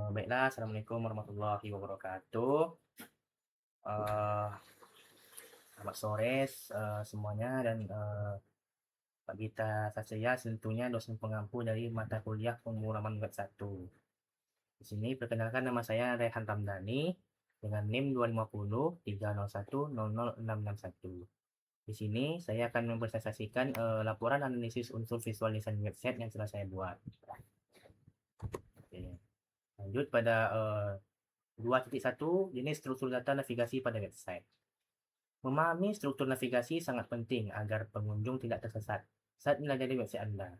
Baiklah, Assalamualaikum warahmatullahi wabarakatuh. Eh, Selamat sore semuanya dan Pak Gita saya tentunya dosen pengampu dari mata kuliah pemrograman web 1. Di sini perkenalkan nama saya Rehan Ramdhani dengan NIM 250 301 00661. Di sini saya akan mempresentasikan laporan analisis unsur visual design website yang telah saya buat. Oke. Lanjut pada 2.1 jenis struktur data navigasi pada website. Memahami struktur navigasi sangat penting agar pengunjung tidak tersesat saat menjelajahi website Anda.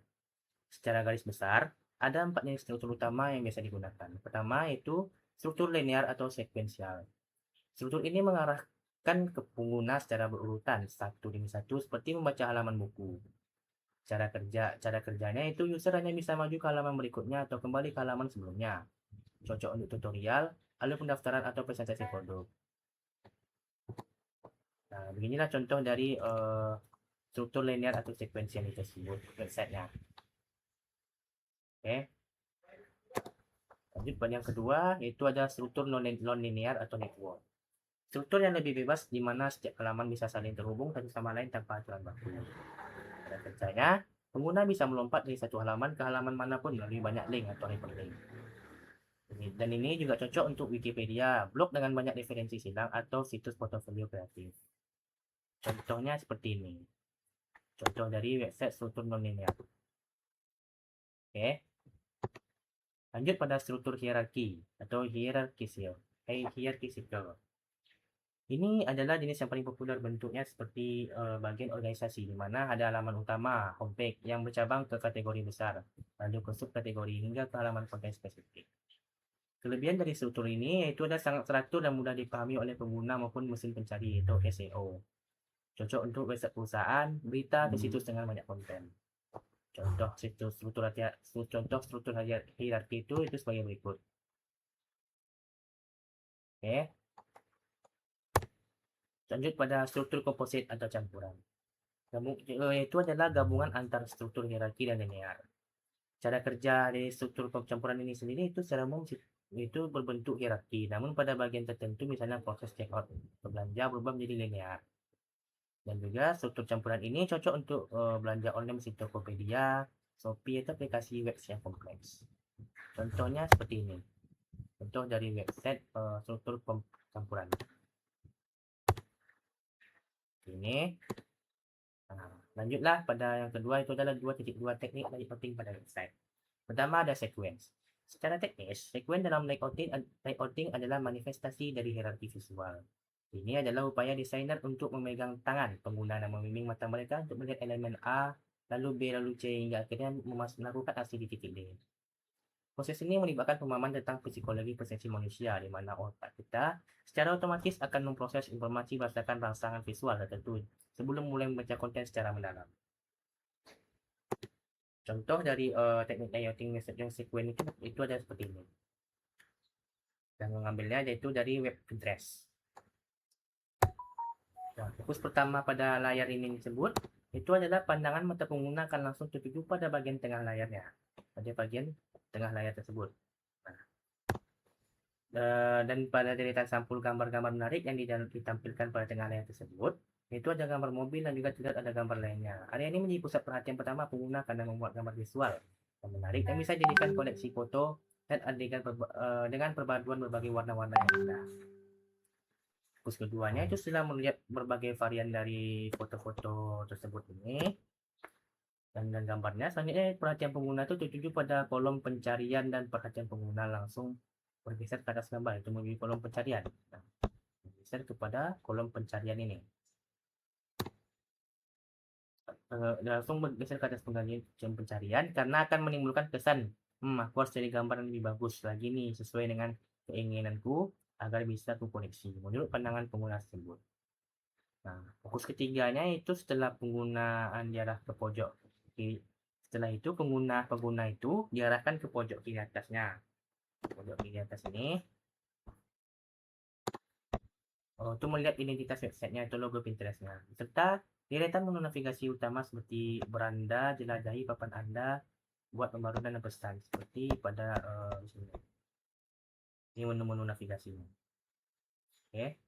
Secara garis besar, ada 4 jenis struktur utama yang biasa digunakan. Pertama yaitu struktur linear atau sekuensial. Struktur ini mengarahkan ke pengguna secara berurutan satu demi satu seperti membaca halaman buku. Cara kerjanya itu user hanya bisa maju ke halaman berikutnya atau kembali ke halaman sebelumnya. Cocok untuk tutorial, alur pendaftaran atau presentasi produk. Nah, beginilah contoh dari struktur linear atau sekuensial tersebut websitenya. Oke, lanjut pada yang kedua, yaitu ada struktur non-linear atau network. Struktur yang lebih bebas di mana setiap halaman bisa saling terhubung satu sama lain tanpa aturan baku. Pada kerjanya, pengguna bisa melompat dari satu halaman ke halaman manapun melalui banyak link atau hyperlink. Dan ini juga cocok untuk Wikipedia, blog dengan banyak referensi silang atau situs portofolio kreatif. Contohnya seperti ini. Contoh dari website struktur non-linear. Oke. Lanjut pada struktur hierarki atau hierarchical. Ini adalah jenis yang paling populer, bentuknya seperti bagian organisasi di mana ada halaman utama, homepage yang bercabang ke kategori besar, lalu ke subkategori hingga ke halaman konten spesifik. Kelebihan dari struktur ini yaitu ada sangat teratur dan mudah dipahami oleh pengguna maupun mesin pencari atau SEO. Cocok untuk website perusahaan, berita, atau situs dengan banyak konten. Contoh struktur hierarki itu sebagai berikut. Oke. Lanjut pada struktur komposit atau campuran. Itu adalah gabungan antara struktur hierarki dan linear. Cara kerja dari struktur campuran ini sendiri itu secara umum itu berbentuk hierarki, namun pada bagian tertentu misalnya proses checkout berbelanja berubah menjadi linear. Dan juga struktur campuran ini cocok untuk belanja online melalui Tokopedia, Shopee atau aplikasi web yang kompleks. Contohnya seperti ini. Contoh dari website struktur campuran. Ini. Nah, lanjutlah pada yang kedua, itu adalah 2.2 teknik layouting pada website. Pertama ada sequence. Secara teknis, sequence dalam layouting adalah manifestasi dari hierarki visual. Ini adalah upaya desainer untuk memegang tangan pengguna dan membimbing mata mereka untuk melihat elemen A, lalu B, lalu C, hingga akhirnya melakukan aksi di titik D. Proses ini melibatkan pemahaman tentang psikologi persepsi manusia, di mana otak kita secara otomatis akan memproses informasi berdasarkan rangsangan visual tertentu sebelum mulai membaca konten secara mendalam. Contoh dari teknik layouting yang sekuen itu ada seperti ini. Dan mengambilnya yaitu dari web Pinterest. Nah, fokus pertama pada layar ini disebut itu adalah pandangan mata pengguna akan langsung tertuju pada bagian tengah layarnya, pada bagian tengah layar tersebut. Nah, dan pada deretan sampul gambar-gambar menarik yang ditampilkan pada tengah layar tersebut, itu ada gambar mobil dan juga tidak ada gambar lainnya. Area ini menjadi pusat perhatian pertama pengguna karena membuat gambar visual yang menarik dan bisa dijadikan koleksi foto dan dengan perpaduan berbagai warna-warna yang indah. Fokus keduanya itu setelah melihat berbagai varian dari foto-foto tersebut ini dan gambarnya, selanjutnya perhatian pengguna itu tertuju pada kolom pencarian dan perhatian pengguna langsung bergeser ke atas gambar itu menuju kolom pencarian. Nah, bergeser kepada kolom pencarian ini. Langsung bergeser ke atas pencarian karena akan menimbulkan kesan aku harus cari gambar yang lebih bagus lagi nih sesuai dengan keinginanku agar bisa koneksi menurut pandangan pengguna tersebut. Nah, fokus ketiganya itu setelah penggunaan diarah ke pojok kiri. Setelah itu pengguna itu diarahkan ke pojok kiri atasnya. Pojok kiri atas ini untuk melihat identitas websitenya atau logo Pinterestnya. Serta deretan menu navigasi utama seperti beranda, jelajahi papan Anda, buat pembaruan dan pesan seperti pada sini. Ini menu-menu navigasinya. Oke.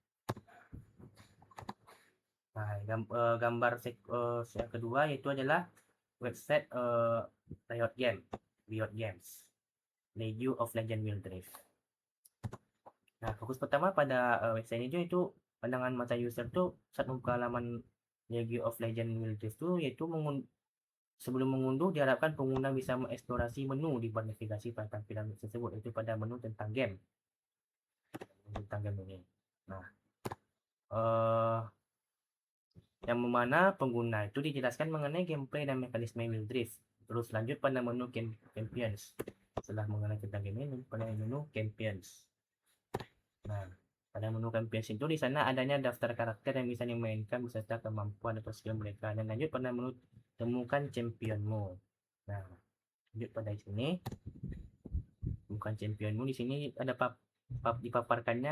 Nah, gambar yang kedua yaitu adalah website Riot Games, League of Legends Wild Rift. Nah, fokus pertama pada website ini itu pandangan mata user tuh saat membuka halaman League of Legends Wild Rift tuh yaitu sebelum mengunduh diharapkan pengguna bisa mengeksplorasi menu di bar navigasi pada tampilan tersebut, yaitu pada menu tentang game ini. Nah, yang mana pengguna itu dijelaskan mengenai gameplay dan mekanisme Wild Rift. Terus lanjut pada menu Champions. Setelah mengenai tentang game ini, pada menu Champions. Nah, pada menu Champions itu di sana adanya daftar karakter yang bisa dimainkan beserta kemampuan atau skill mereka. Dan lanjut pada menu temukan championmu. Nah, lanjut pada sini. Bukan championmu, di sini ada dipaparkan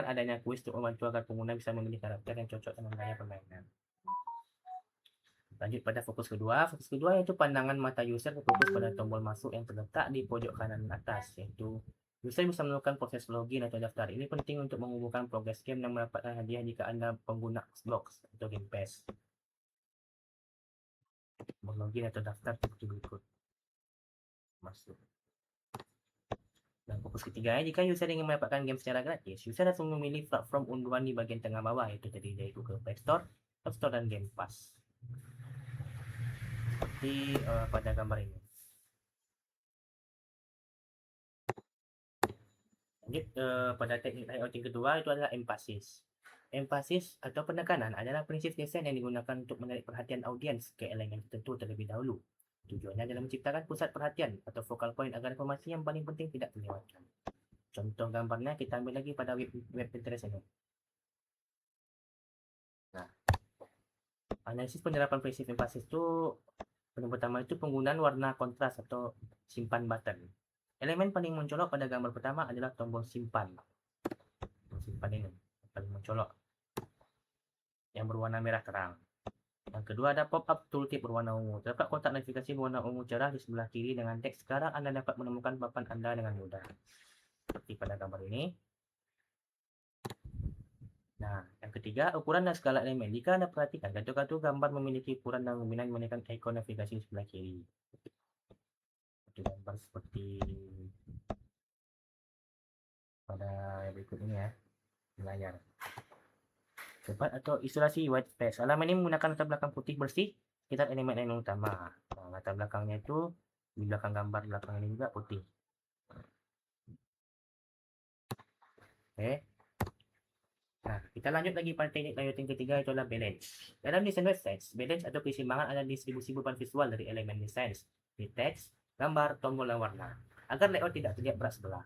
adanya kuis untuk membantu agar pengguna bisa memilih karakter yang cocok dengan gaya permainan. Lanjut pada fokus kedua yaitu pandangan mata user berfokus pada tombol masuk yang terletak di pojok kanan atas, yaitu user bisa melakukan proses login atau daftar. Ini penting untuk menghubungkan progres game dan mendapatkan hadiah jika Anda pengguna Xbox atau Game Pass. Login atau daftar seperti berikut. Masuk. Dan fokus ketiga, jika user ingin mendapatkan game secara gratis, user harus memilih platform unduhan di bagian tengah bawah, yaitu terdiri dari Google Play Store, App Store, dan Game Pass. Seperti pada gambar ini. Lanjut pada teknik layouting kedua itu adalah emphasis. Emphasis atau penekanan adalah prinsip desain yang digunakan untuk menarik perhatian audiens ke elemen tertentu terlebih dahulu. Tujuannya adalah menciptakan pusat perhatian atau focal point agar informasi yang paling penting tidak terlewatkan. Contoh gambarnya kita ambil lagi pada web Pinterest ini. Nah, analisis penerapan prinsip emphasis itu yang pertama itu penggunaan warna kontras atau simpan button. Elemen paling mencolok pada gambar pertama adalah tombol simpan. Simpan ini paling mencolok, yang berwarna merah terang. Yang kedua ada pop-up tooltip berwarna ungu. Terdapat kotak navigasi berwarna ungu cerah di sebelah kiri dengan teks "Sekarang Anda dapat menemukan papan Anda dengan mudah." Seperti pada gambar ini. Nah, yang ketiga, ukuran dan skala elemen. Jika Anda perhatikan, kartu-kartu gambar memiliki ukuran dan dominan menekan ikon navigasi di sebelah kiri. Itu gambar seperti pada berikut ini ya, di layar. Cepat atau isolasi white space. Halaman ini menggunakan latar belakang putih bersih sekitar elemen-elemen utama. Nah, latar belakangnya itu di belakang gambar belakang ini juga putih. Oke. Nah, kita lanjut lagi pada teknik layouting ketiga, itu adalah balance. Dalam desain website, balance atau keseimbangan adalah distribusi beban visual dari elemen desain, di teks, gambar, tombol, dan warna, agar layout tidak terlihat berat sebelah.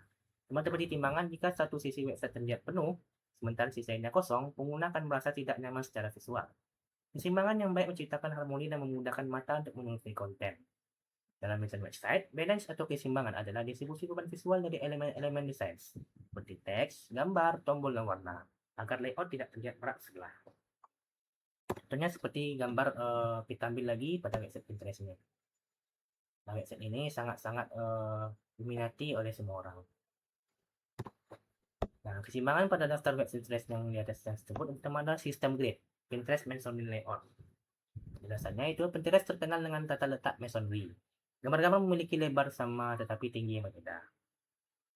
Seperti timbangan, jika satu sisi website terlihat penuh, sementara sisi lainnya kosong, pengguna akan merasa tidak nyaman secara visual. Keseimbangan yang baik menciptakan harmoni dan memudahkan mata untuk menelusuri konten. Dalam desain website, balance atau keseimbangan adalah distribusi beban visual dari elemen-elemen desain, seperti teks, gambar, tombol, dan warna, agar layout tidak terlihat berat sebelah. Contohnya seperti gambar kita ambil lagi pada website Pinterest ini. Nah, website ini sangat-sangat diminati oleh semua orang. Nah, keseimbangan pada daftar web Pinterest yang di atas tersebut pertama adalah sistem grid, Pinterest Masonry Layout. Penjelasannya itu Pinterest terkenal dengan tata letak masonry. Gambar-gambar memiliki lebar sama tetapi tinggi yang berbeda.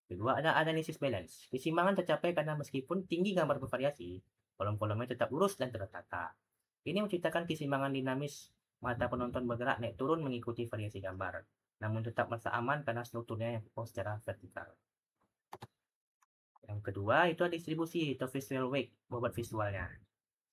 Kedua ada analisis balance. Keseimbangan tercapai karena meskipun tinggi gambar bervariasi, kolom-kolomnya tetap lurus dan tertata. Ini menciptakan keseimbangan dinamis, mata penonton bergerak naik turun mengikuti variasi gambar, namun tetap merasa aman karena strukturnya yang kokoh secara vertikal. Yang kedua itu distribusi atau visual weight, bobot visualnya.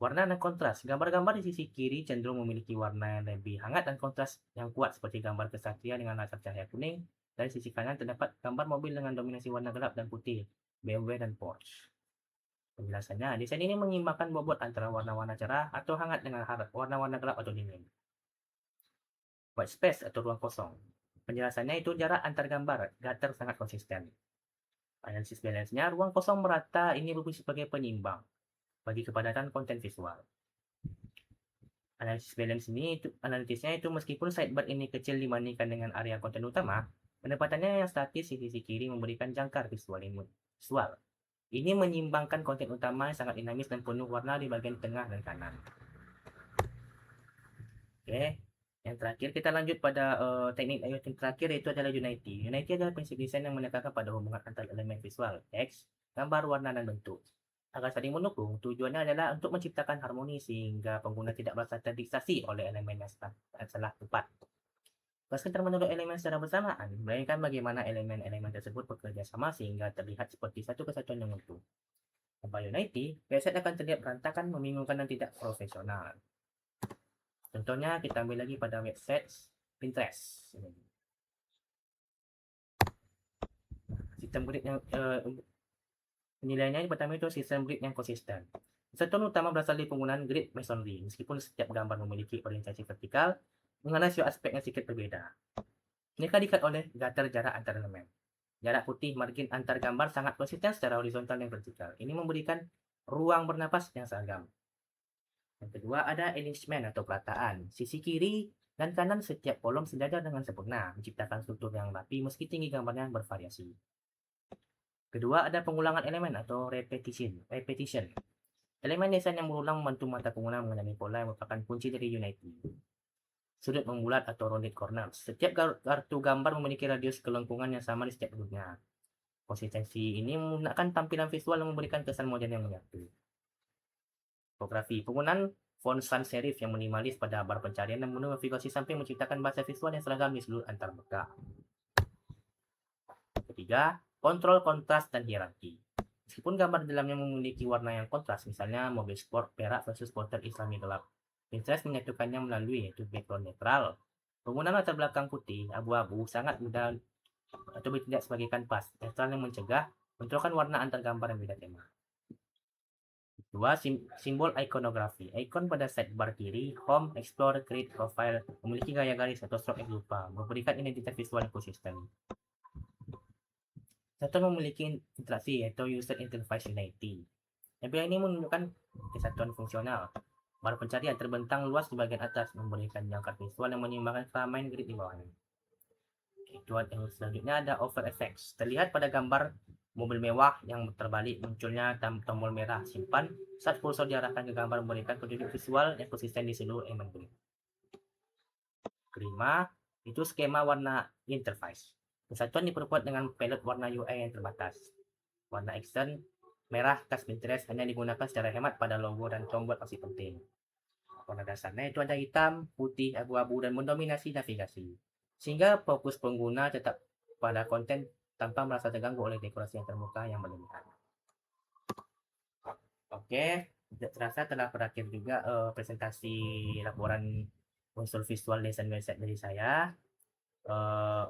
Warna dan kontras. Gambar-gambar di sisi kiri cenderung memiliki warna yang lebih hangat dan kontras yang kuat seperti gambar kesatria dengan latar cahaya kuning. Dari sisi kanan terdapat gambar mobil dengan dominasi warna gelap dan putih, BMW dan Porsche. Penjelasannya, desain ini mengimbangkan bobot antara warna-warna cerah atau hangat dengan warna-warna gelap atau dingin. White space atau ruang kosong. Penjelasannya itu jarak antar gambar, gutter sangat konsisten. Analisis balance-nya, ruang kosong merata ini berfungsi sebagai penyimbang bagi kepadatan konten visual. Analisis balance ini analisisnya itu meskipun sidebar ini kecil dibandingkan dengan area konten utama, Penempatannya yang statis di sisi kiri memberikan jangkar visual. Ini menyimbangkan konten utama yang sangat dinamis dan penuh warna di bagian tengah dan kanan. Oke, yang terakhir kita lanjut pada teknik IoT terakhir, yaitu adalah Unity. Unity adalah prinsip desain yang menekankan pada hubungan antar elemen visual, teks, gambar, warna, dan bentuk. Agar saling mendukung, tujuannya adalah untuk menciptakan harmoni sehingga pengguna tidak merasa terdistraksi oleh elemen yang salah tepat. Meski menurut elemen secara bersamaan, melainkan bagaimana elemen-elemen tersebut bekerja sama sehingga terlihat seperti satu kesatuan yang utuh. Tanpa Unity, website akan terlihat berantakan, membingungkan, dan tidak profesional. Contohnya kita ambil lagi pada website Pinterest. Sistem grid yang penilaiannya pertama itu sistem grid yang konsisten. Kesatuan utama berasal dari penggunaan grid masonry. Meskipun setiap gambar memiliki orientasi vertikal, mengenai aspek yang sedikit berbeda. Mereka diikat oleh gutter jarak antar elemen. Jarak putih margin antar gambar sangat konsisten secara horizontal dan vertikal. Ini memberikan ruang bernapas yang seragam. Yang kedua ada alignment atau perataan. Sisi kiri dan kanan setiap kolom sejajar dengan sempurna, menciptakan struktur yang rapi meski tinggi gambarnya bervariasi. Kedua ada pengulangan elemen atau repetition. Elemen desain yang berulang membantu mata pengguna mengenali pola yang merupakan kunci dari Unity. Sudut membulat atau rounded corners. Setiap kartu gambar memiliki radius kelengkungan yang sama di setiap sudutnya. Konsistensi ini menggunakan tampilan visual yang memberikan kesan modern yang menyatu. Tipografi. Penggunaan font sans serif yang minimalis pada bar pencarian dan menu navigasi samping menciptakan bahasa visual yang seragam di seluruh antar muka. Ketiga, kontrol kontras dan hierarki. Meskipun gambar di dalamnya memiliki warna yang kontras, misalnya mobil sport perak versus porter islami gelap, Pinterest menyatukannya melalui yaitu background netral. Penggunaan latar belakang putih, abu-abu sangat mudah atau bertindak sebagai kanvas netral yang mencegah bentrokan warna antar gambar yang beda tema. Dua, simbol ikonografi. Ikon pada sidebar kiri, Home, Explore, Create, Profile memiliki gaya garis atau stroke yang lupa, memberikan identitas visual yang konsisten. Satu memiliki interaksi yaitu User Interface Unity. Tampilan ini menunjukkan kesatuan fungsional. Bar pencarian terbentang luas di bagian atas, memberikan jangkar visual yang menyeimbangkan keramaian grid di bawahnya. Tujuan yang selanjutnya ada over effects. Terlihat pada gambar mobil mewah yang terbalik munculnya tombol merah simpan saat kursor diarahkan ke gambar memberikan petunjuk visual yang konsisten di seluruh elemen grid. Kelima, itu skema warna interface. Kesatuan diperkuat dengan palette warna UI yang terbatas. Warna ekstern merah khas Pinterest hanya digunakan secara hemat pada logo dan tombol aksi penting. Warna dasarnya itu ada hitam, putih, abu-abu, dan mendominasi navigasi. Sehingga fokus pengguna tetap pada konten tanpa merasa terganggu oleh dekorasi yang terbuka yang berlebihan. Oke, tidak terasa telah berakhir juga presentasi laporan unsur visual desain website dari saya.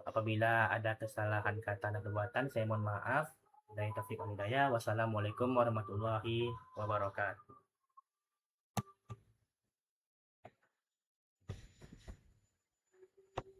Apabila ada kesalahan kata dan perbuatan, saya mohon maaf. Dari Taufik Walhidayah. Wassalamualaikum warahmatullahi wabarakatuh.